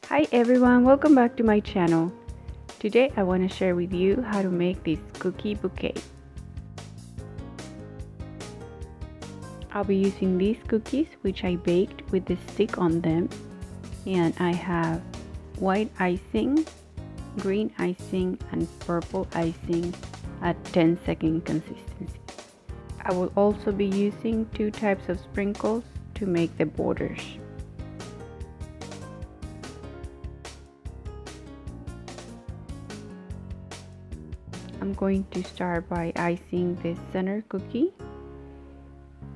Hi everyone, welcome back to my channel. Today I want to share with you how to make this cookie bouquet. I'll be using these cookies which I baked with the stick on them, and I have white icing, green icing and purple icing at 10-second consistency. I will also be using two types of sprinkles to make the borders. I'm going to start by icing the center cookie,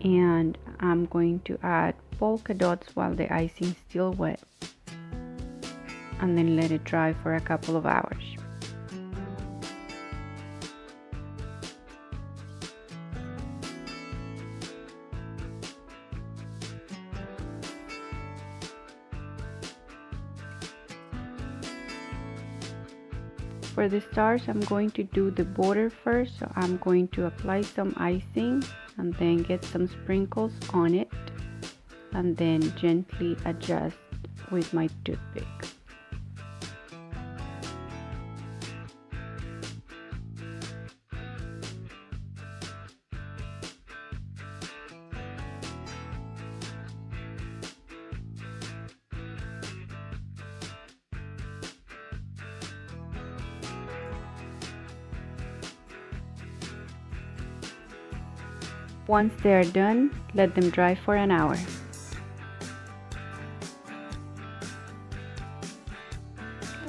and I'm going to add polka dots while the icing is still wet, and then let it dry for a couple of hours. For the stars, I'm going to do the border first, so I'm going to apply some icing and then get some sprinkles on it, and then gently adjust with my toothpick. Once they are done, let them dry for an hour.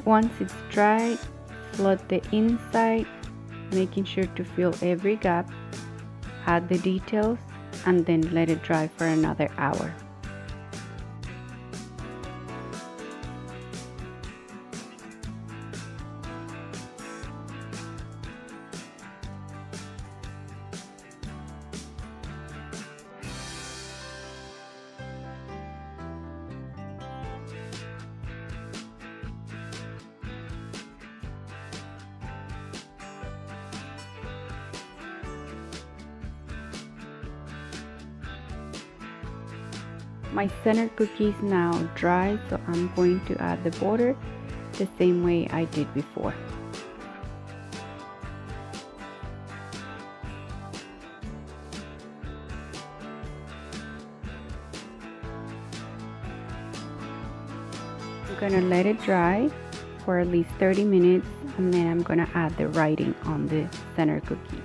Once it's dry, flood the inside, making sure to fill every gap, add the details, and then let it dry for another hour. My center cookie is now dry, so I'm going to add the border the same way I did before. I'm gonna let it dry for at least 30 minutes, and then I'm gonna add the writing on the center cookie.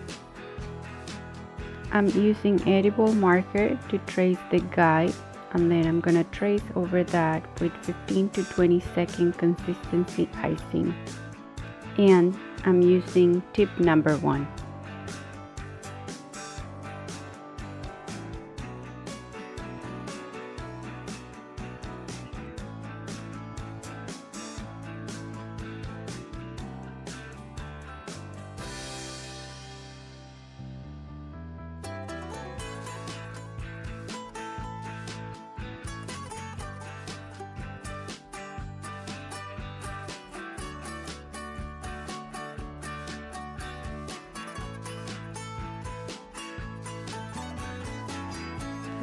I'm using edible marker to trace the guide, and then I'm gonna trace over that with 15 to 20 second consistency icing, and I'm using tip number 1.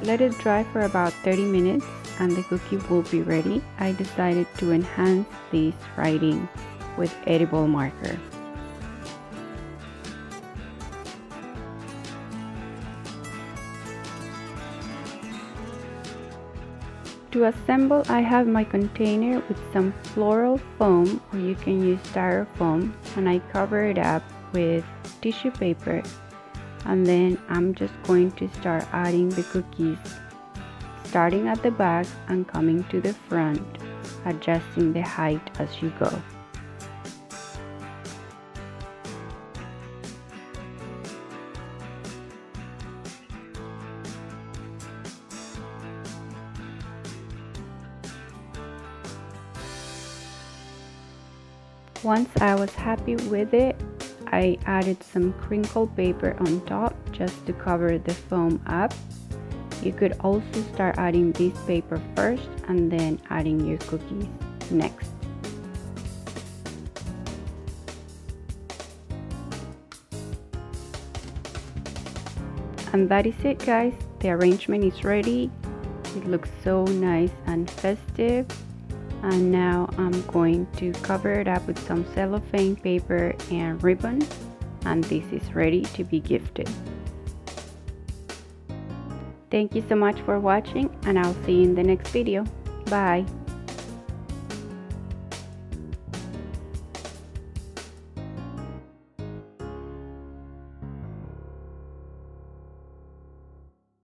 Let it dry for about 30 minutes and the cookie will be ready. I decided to enhance this writing with edible marker. To assemble, I have my container with some floral foam, or you can use styrofoam, and I cover it up with tissue paper, and then I'm just going to start adding the cookies, starting at the back and coming to the front, adjusting the height as you go. Once I was happy with it, I added some crinkle paper on top just to cover the foam up. You could also start adding this paper first and then adding your cookies next. And that is it, guys. The arrangement is ready. It looks so nice and festive. And now I'm going to cover it up with some cellophane paper and ribbon, and this is ready to be gifted. Thank you so much for watching, and I'll see you in the next video. Bye!